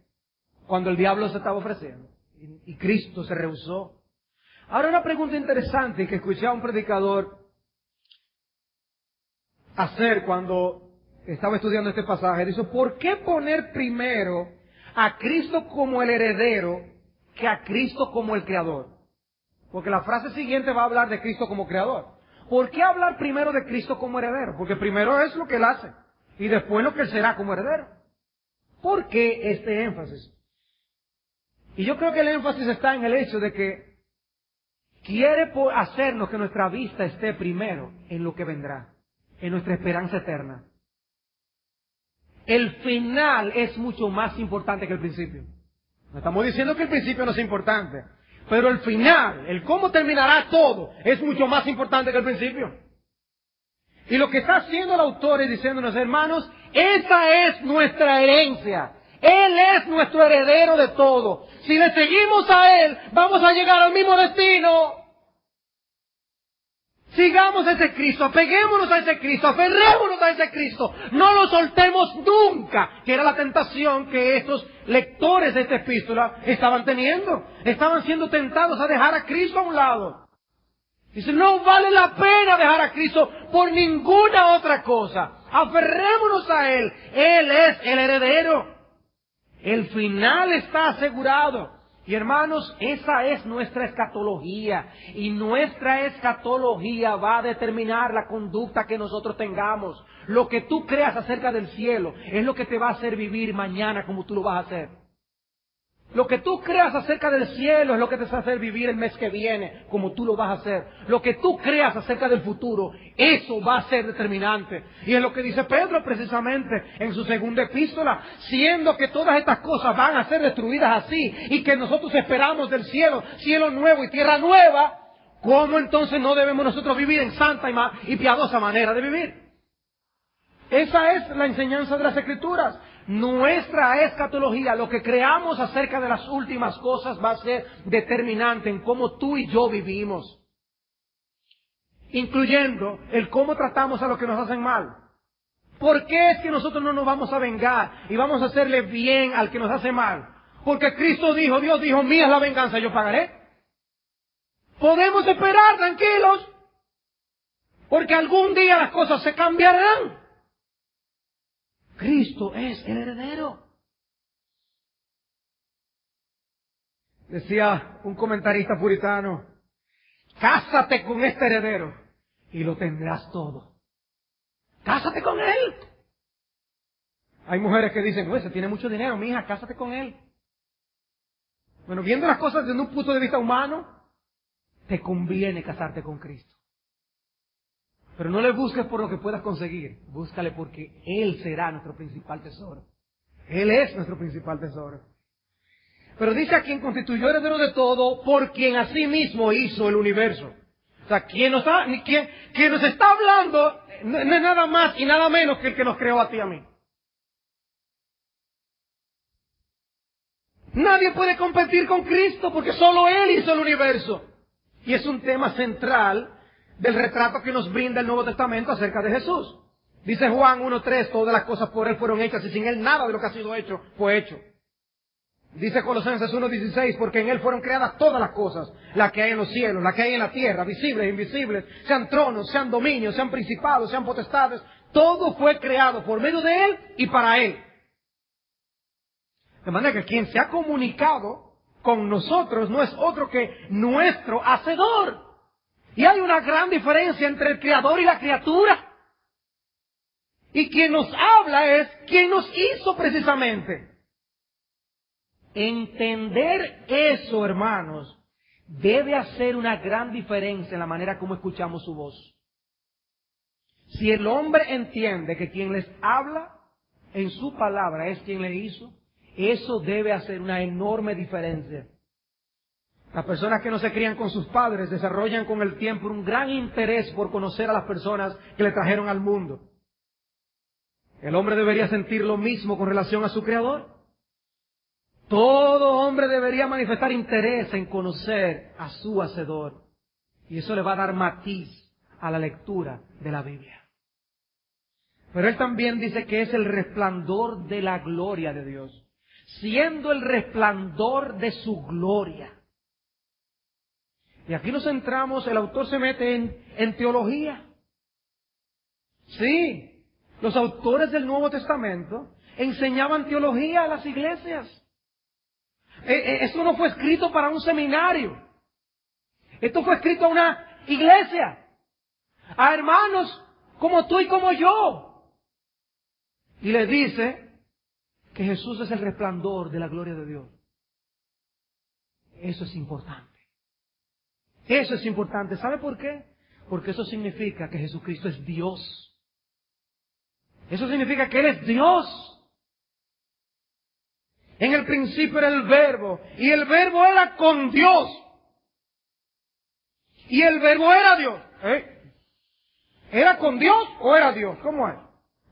Cuando el diablo se estaba ofreciendo y Cristo se rehusó. Ahora una pregunta interesante que escuché a un predicador hacer cuando estaba estudiando este pasaje. Dice, ¿por qué poner primero a Cristo como el heredero que a Cristo como el creador? Porque la frase siguiente va a hablar de Cristo como creador. ¿Por qué hablar primero de Cristo como heredero? Porque primero es lo que Él hace y después lo que Él será como heredero. ¿Por qué este énfasis? Y yo creo que el énfasis está en el hecho de que quiere hacernos que nuestra vista esté primero en lo que vendrá, en nuestra esperanza eterna. El final es mucho más importante que el principio. No estamos diciendo que el principio no es importante, pero el final, el cómo terminará todo, es mucho más importante que el principio. Y lo que está haciendo el autor es diciéndonos, hermanos, esa es nuestra herencia. Él es nuestro heredero de todo. Si le seguimos a Él, vamos a llegar al mismo destino. Sigamos a ese Cristo, apeguémonos a ese Cristo, aferrémonos a ese Cristo. No lo soltemos nunca, que era la tentación que estos lectores de esta epístola estaban teniendo. Estaban siendo tentados a dejar a Cristo a un lado. Dice, no vale la pena dejar a Cristo por ninguna otra cosa. Aferrémonos a Él. Él es el heredero. El final está asegurado. Y hermanos, esa es nuestra escatología. Y nuestra escatología va a determinar la conducta que nosotros tengamos. Lo que tú creas acerca del cielo es lo que te va a hacer vivir mañana como tú lo vas a hacer. Lo que tú creas acerca del cielo es lo que te va a hacer vivir el mes que viene, como tú lo vas a hacer. Lo que tú creas acerca del futuro, eso va a ser determinante. Y es lo que dice Pedro precisamente en su segunda epístola, siendo que todas estas cosas van a ser destruidas así, y que nosotros esperamos del cielo, cielo nuevo y tierra nueva, ¿cómo entonces no debemos nosotros vivir en santa y piadosa manera de vivir? Esa es la enseñanza de las Escrituras. Nuestra escatología, lo que creamos acerca de las últimas cosas, va a ser determinante en cómo tú y yo vivimos. Incluyendo el cómo tratamos a los que nos hacen mal. ¿Por qué es que nosotros no nos vamos a vengar y vamos a hacerle bien al que nos hace mal? Porque Cristo dijo, Dios dijo, mía es la venganza, yo pagaré. Podemos esperar tranquilos, porque algún día las cosas se cambiarán. Cristo es el heredero. Decía un comentarista puritano, cásate con este heredero y lo tendrás todo. Cásate con él. Hay mujeres que dicen, ese tiene mucho dinero, mija, cásate con él. Bueno, viendo las cosas desde un punto de vista humano, te conviene casarte con Cristo. Pero no le busques por lo que puedas conseguir, búscale porque Él será nuestro principal tesoro. Él es nuestro principal tesoro. Pero dice a quien constituyó heredero de todo, por quien asimismo hizo el universo. O sea, quien nos está hablando no es nada más y nada menos que el que nos creó a ti y a mí. Nadie puede competir con Cristo porque solo Él hizo el universo. Y es un tema central del retrato que nos brinda el Nuevo Testamento acerca de Jesús. Dice Juan 1:3, todas las cosas por Él fueron hechas y sin Él nada de lo que ha sido hecho fue hecho. Dice Colosenses 1:16, porque en Él fueron creadas todas las cosas, las que hay en los cielos, las que hay en la tierra, visibles e invisibles, sean tronos, sean dominios, sean principados, sean potestades, todo fue creado por medio de Él y para Él. De manera que quien se ha comunicado con nosotros no es otro que nuestro Hacedor. Y hay una gran diferencia entre el Creador y la criatura. Y quien nos habla es quien nos hizo precisamente. Entender eso, hermanos, debe hacer una gran diferencia en la manera como escuchamos su voz. Si el hombre entiende que quien les habla en su palabra es quien le hizo, eso debe hacer una enorme diferencia. Las personas que no se crían con sus padres desarrollan con el tiempo un gran interés por conocer a las personas que le trajeron al mundo. El hombre debería sentir lo mismo con relación a su Creador. Todo hombre debería manifestar interés en conocer a su Hacedor. Y eso le va a dar matiz a la lectura de la Biblia. Pero él también dice que es el resplandor de la gloria de Dios. Siendo el resplandor de su gloria. Y aquí nos centramos, el autor se mete en teología. Sí, los autores del Nuevo Testamento enseñaban teología a las iglesias. Esto no fue escrito para un seminario. Esto fue escrito a una iglesia. A hermanos como tú y como yo. Y les dice que Jesús es el resplandor de la gloria de Dios. Eso es importante. Eso es importante. ¿Sabe por qué? Porque eso significa que Jesucristo es Dios. Eso significa que Él es Dios. En el principio era el Verbo, y el Verbo era con Dios. Y el Verbo era Dios. ¿Era con Dios o era Dios? ¿Cómo es?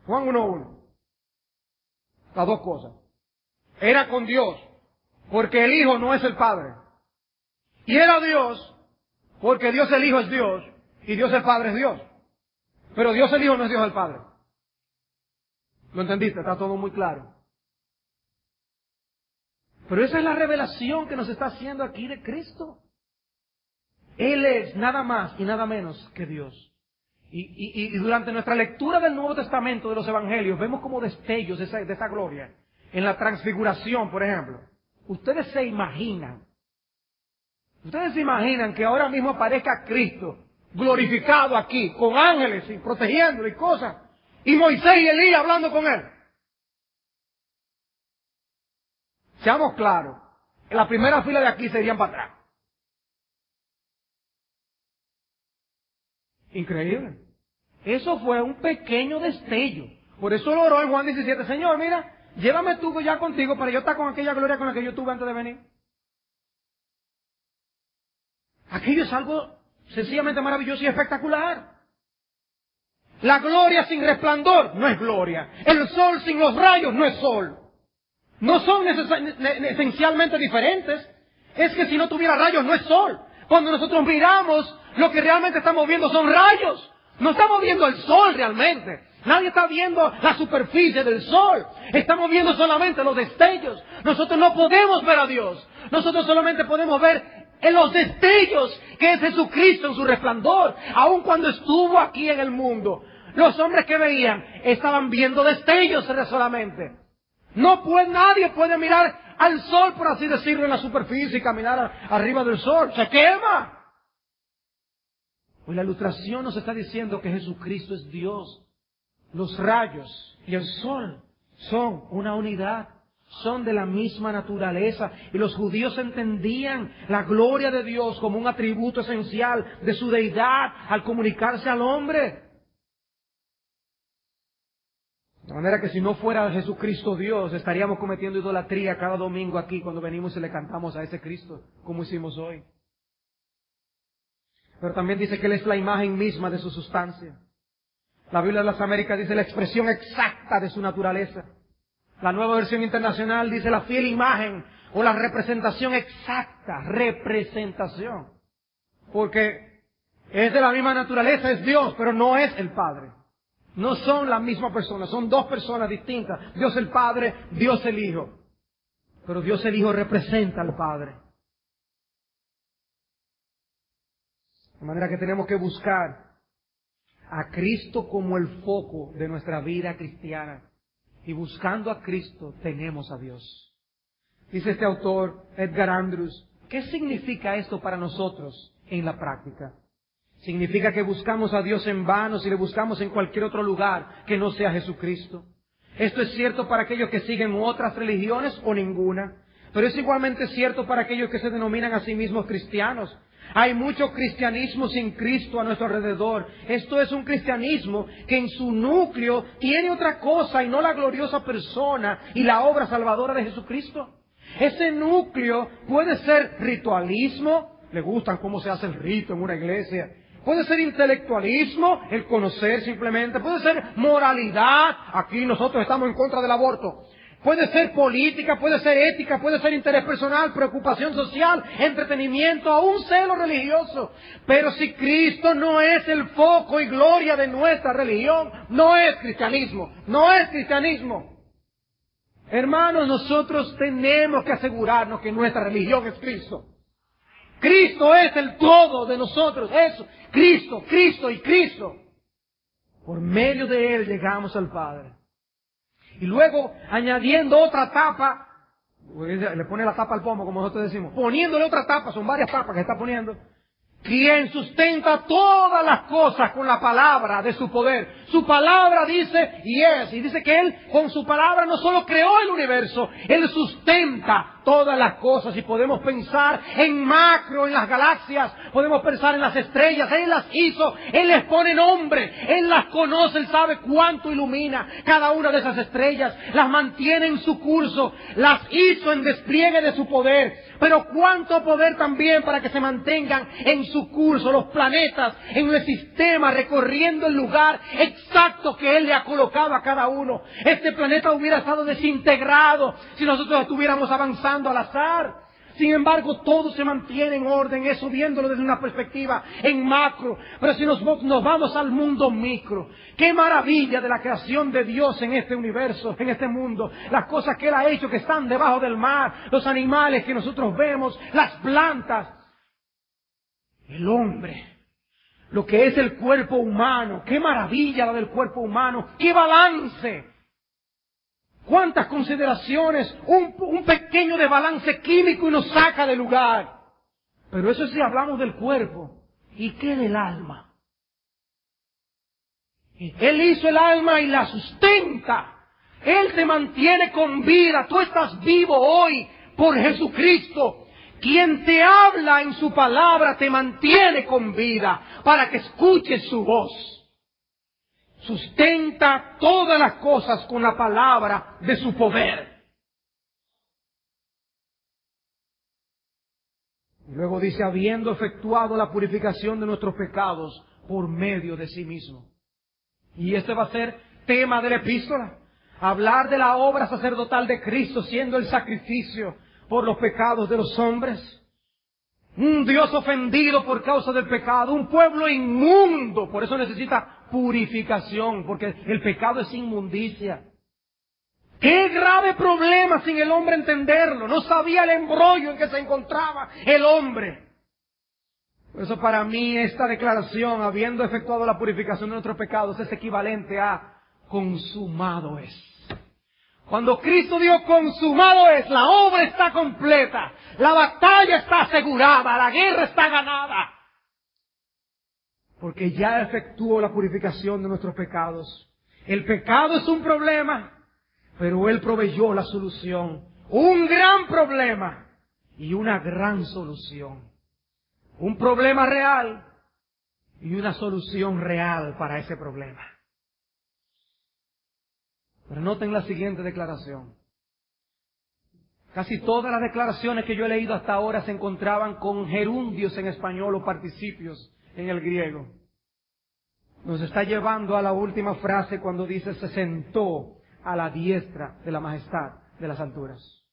Juan 1:1. Las dos cosas. Era con Dios, porque el Hijo no es el Padre. Y era Dios, porque Dios el Hijo es Dios, y Dios el Padre es Dios. Pero Dios el Hijo no es Dios el Padre. ¿Lo entendiste? Está todo muy claro. Pero esa es la revelación que nos está haciendo aquí de Cristo. Él es nada más y nada menos que Dios. Y durante nuestra lectura del Nuevo Testamento, de los Evangelios, vemos como destellos de esa gloria. En la transfiguración, por ejemplo. Ustedes se imaginan que ahora mismo aparezca Cristo glorificado aquí, con ángeles y protegiéndolo y cosas, y Moisés y Elías hablando con él. Seamos claros, en la primera fila de aquí serían para atrás. Increíble. Eso fue un pequeño destello. Por eso lo oró en Juan 17, Señor, mira, llévame tú ya contigo para yo estar con aquella gloria con la que yo tuve antes de venir. Aquello es algo sencillamente maravilloso y espectacular. La gloria sin resplandor no es gloria. El sol sin los rayos no es sol. No son esencialmente diferentes. Es que si no tuviera rayos no es sol. Cuando nosotros miramos, lo que realmente estamos viendo son rayos. No estamos viendo el sol realmente. Nadie está viendo la superficie del sol. Estamos viendo solamente los destellos. Nosotros no podemos ver a Dios. Nosotros solamente podemos ver en los destellos que es Jesucristo en su resplandor. Aun cuando estuvo aquí en el mundo, los hombres que veían estaban viendo destellos solamente. Nadie puede mirar al sol, por así decirlo, en la superficie y caminar arriba del sol. ¡Se quema! Pues la ilustración nos está diciendo que Jesucristo es Dios. Los rayos y el sol son una unidad. Son de la misma naturaleza. Y los judíos entendían la gloria de Dios como un atributo esencial de su deidad al comunicarse al hombre. De manera que si no fuera Jesucristo Dios, estaríamos cometiendo idolatría cada domingo aquí cuando venimos y le cantamos a ese Cristo, como hicimos hoy. Pero también dice que Él es la imagen misma de su sustancia. La Biblia de las Américas dice la expresión exacta de su naturaleza. La Nueva Versión Internacional dice la fiel imagen o la representación exacta, representación. Porque es de la misma naturaleza, es Dios, pero no es el Padre. No son la misma persona, son dos personas distintas. Dios el Padre, Dios el Hijo. Pero Dios el Hijo representa al Padre. De manera que tenemos que buscar a Cristo como el foco de nuestra vida cristiana. Y buscando a Cristo tenemos a Dios. Dice este autor, Edgar Andrews, ¿qué significa esto para nosotros en la práctica? Significa que buscamos a Dios en vano si le buscamos en cualquier otro lugar que no sea Jesucristo. Esto es cierto para aquellos que siguen otras religiones o ninguna, pero es igualmente cierto para aquellos que se denominan a sí mismos cristianos. Hay mucho cristianismo sin Cristo a nuestro alrededor. Esto es un cristianismo que en su núcleo tiene otra cosa y no la gloriosa persona y la obra salvadora de Jesucristo. Ese núcleo puede ser ritualismo, le gustan cómo se hace el rito en una iglesia. Puede ser intelectualismo, el conocer simplemente. Puede ser moralidad. Aquí nosotros estamos en contra del aborto. Puede ser política, puede ser ética, puede ser interés personal, preocupación social, entretenimiento, aún celo religioso. Pero si Cristo no es el foco y gloria de nuestra religión, no es cristianismo, no es cristianismo. Hermanos, nosotros tenemos que asegurarnos que nuestra religión es Cristo. Cristo es el todo de nosotros, eso. Cristo, Cristo y Cristo. Por medio de Él llegamos al Padre. Y luego, añadiendo otra tapa, le pone la tapa al pomo, como nosotros decimos, poniéndole otra tapa, son varias tapas que está poniendo, quien sustenta todas las cosas con la palabra de su poder. Su palabra dice, y dice que Él con su palabra no solo creó el universo, Él sustenta todas las cosas. Y podemos pensar en macro, en las galaxias, podemos pensar en las estrellas. Él las hizo, Él les pone nombre, Él las conoce, Él sabe cuánto ilumina cada una de esas estrellas, las mantiene en su curso, las hizo en despliegue de su poder. Pero cuánto poder también para que se mantengan en su curso los planetas, en el sistema, recorriendo el lugar exacto que Él le ha colocado a cada uno. Este planeta hubiera estado desintegrado si nosotros estuviéramos avanzando al azar. Sin embargo, todo se mantiene en orden, eso viéndolo desde una perspectiva en macro. Pero si nos vamos al mundo micro, qué maravilla de la creación de Dios en este universo, en este mundo. Las cosas que Él ha hecho que están debajo del mar, los animales que nosotros vemos, las plantas, el hombre, lo que es el cuerpo humano. Qué maravilla la del cuerpo humano, qué balance. ¿Cuántas consideraciones? Un pequeño desbalance químico y nos saca del lugar. Pero eso sí hablamos del cuerpo. ¿Y qué del alma? Él hizo el alma y la sustenta. Él te mantiene con vida. Tú estás vivo hoy por Jesucristo. Quien te habla en su palabra te mantiene con vida para que escuches su voz. Sustenta todas las cosas con la palabra de su poder. Y luego dice, habiendo efectuado la purificación de nuestros pecados por medio de sí mismo. Y este va a ser tema de la epístola. Hablar de la obra sacerdotal de Cristo siendo el sacrificio por los pecados de los hombres. Un Dios ofendido por causa del pecado. Un pueblo inmundo. Por eso necesita purificación. Porque el pecado es inmundicia. ¡Qué grave problema sin el hombre entenderlo! No sabía el embrollo en que se encontraba el hombre. Por eso para mí esta declaración, habiendo efectuado la purificación de nuestros pecados, es equivalente a consumado es. Cuando Cristo dijo consumado es, la obra está completa, la batalla está asegurada, la guerra está ganada. Porque ya efectuó la purificación de nuestros pecados. El pecado es un problema, pero Él proveyó la solución. Un gran problema y una gran solución. Un problema real y una solución real para ese problema. Pero noten la siguiente declaración. Casi todas las declaraciones que yo he leído hasta ahora se encontraban con gerundios en español o participios en el griego. Nos está llevando a la última frase cuando dice se sentó a la diestra de la majestad de las alturas.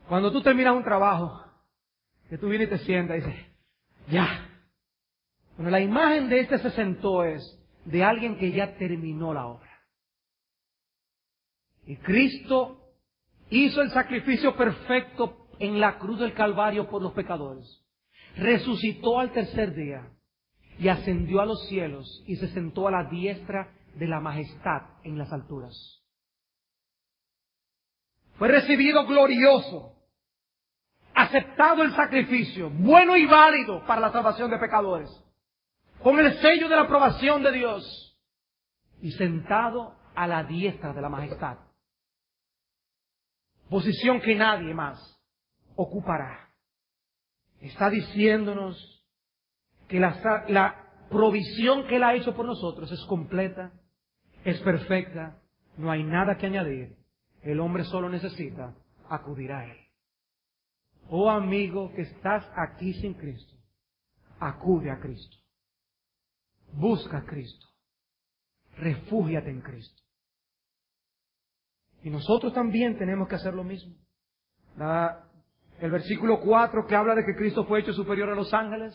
Cuando tú terminas un trabajo, que tú vienes y te sientas y dices, ya. Bueno, la imagen de este se sentó es de alguien que ya terminó la obra. Y Cristo hizo el sacrificio perfecto en la cruz del Calvario por los pecadores. Resucitó al tercer día y ascendió a los cielos y se sentó a la diestra de la majestad en las alturas. Fue recibido glorioso. Aceptado el sacrificio, bueno y válido para la salvación de pecadores, con el sello de la aprobación de Dios, y sentado a la diestra de la majestad, posición que nadie más ocupará. Está diciéndonos que la provisión que Él ha hecho por nosotros es completa, es perfecta, no hay nada que añadir, el hombre solo necesita acudir a Él. Oh amigo que estás aquí sin Cristo, acude a Cristo. Busca a Cristo. Refúgiate en Cristo. Y nosotros también tenemos que hacer lo mismo. El versículo 4 que habla de que Cristo fue hecho superior a los ángeles,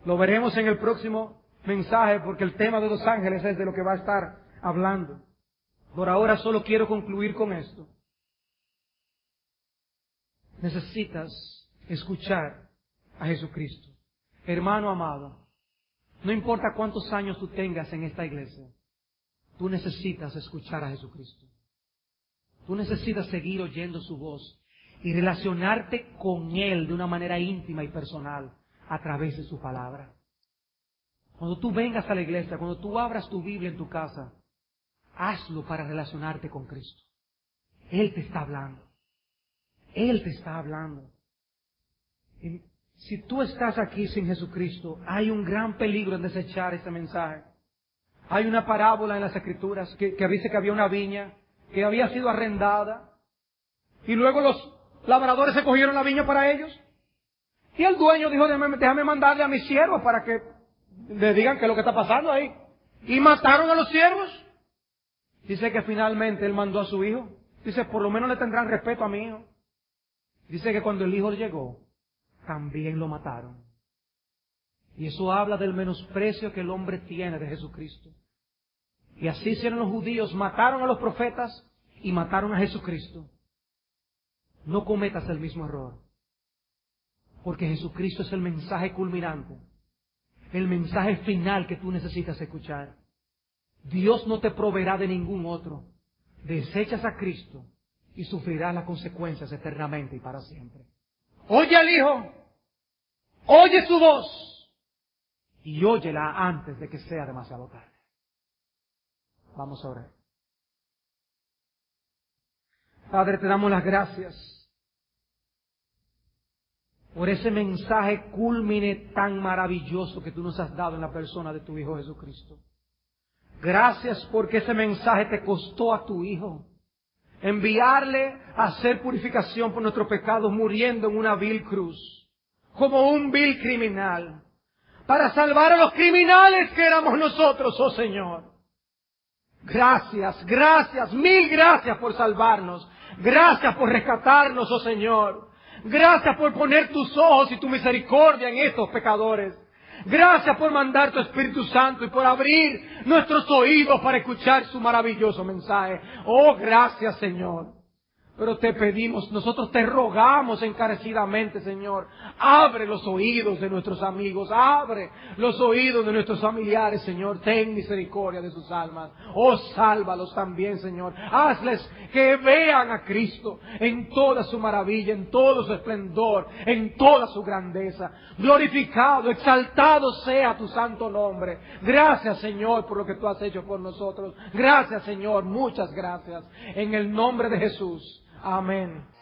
lo veremos en el próximo mensaje porque el tema de los ángeles es de lo que va a estar hablando. Por ahora solo quiero concluir con esto. Necesitas escuchar a Jesucristo. Hermano amado, no importa cuántos años tú tengas en esta iglesia, tú necesitas escuchar a Jesucristo. Tú necesitas seguir oyendo su voz y relacionarte con Él de una manera íntima y personal a través de su palabra. Cuando tú vengas a la iglesia, cuando tú abras tu Biblia en tu casa, hazlo para relacionarte con Cristo. Él te está hablando. Él te está hablando. Y si tú estás aquí sin Jesucristo, hay un gran peligro en desechar ese mensaje. Hay una parábola en las Escrituras que dice que había una viña que había sido arrendada y luego los labradores se cogieron la viña para ellos y el dueño dijo, déjame mandarle a mis siervos para que le digan qué es lo que está pasando ahí. Y mataron a los siervos. Dice que finalmente él mandó a su hijo. Dice, por lo menos le tendrán respeto a mi hijo. Dice que cuando el hijo llegó, también lo mataron. Y eso habla del menosprecio que el hombre tiene de Jesucristo. Y así hicieron los judíos, mataron a los profetas y mataron a Jesucristo. No cometas el mismo error. Porque Jesucristo es el mensaje culminante, el mensaje final que tú necesitas escuchar. Dios no te proveerá de ningún otro. desechas a Cristo y sufrirás las consecuencias eternamente y para siempre. Oye al Hijo, oye su voz y óyela antes de que sea demasiado tarde. Vamos a orar. Padre, te damos las gracias por ese mensaje cúlmine tan maravilloso que tú nos has dado en la persona de tu Hijo Jesucristo. Gracias porque ese mensaje te costó a tu Hijo enviarle a hacer purificación por nuestros pecados, muriendo en una vil cruz, como un vil criminal, para salvar a los criminales que éramos nosotros, oh Señor. Gracias, gracias, mil gracias por salvarnos. Gracias por rescatarnos, oh Señor. Gracias por poner tus ojos y tu misericordia en estos pecadores. Gracias por mandar tu Espíritu Santo y por abrir nuestros oídos para escuchar su maravilloso mensaje. Oh, gracias, Señor. Pero te pedimos, nosotros te rogamos encarecidamente, Señor, abre los oídos de nuestros amigos, abre los oídos de nuestros familiares, Señor, ten misericordia de sus almas. Oh, sálvalos también, Señor, hazles que vean a Cristo en toda su maravilla, en todo su esplendor, en toda su grandeza. Glorificado, exaltado sea tu santo nombre. Gracias, Señor, por lo que tú has hecho por nosotros. Gracias, Señor, muchas gracias. En el nombre de Jesús. Amén.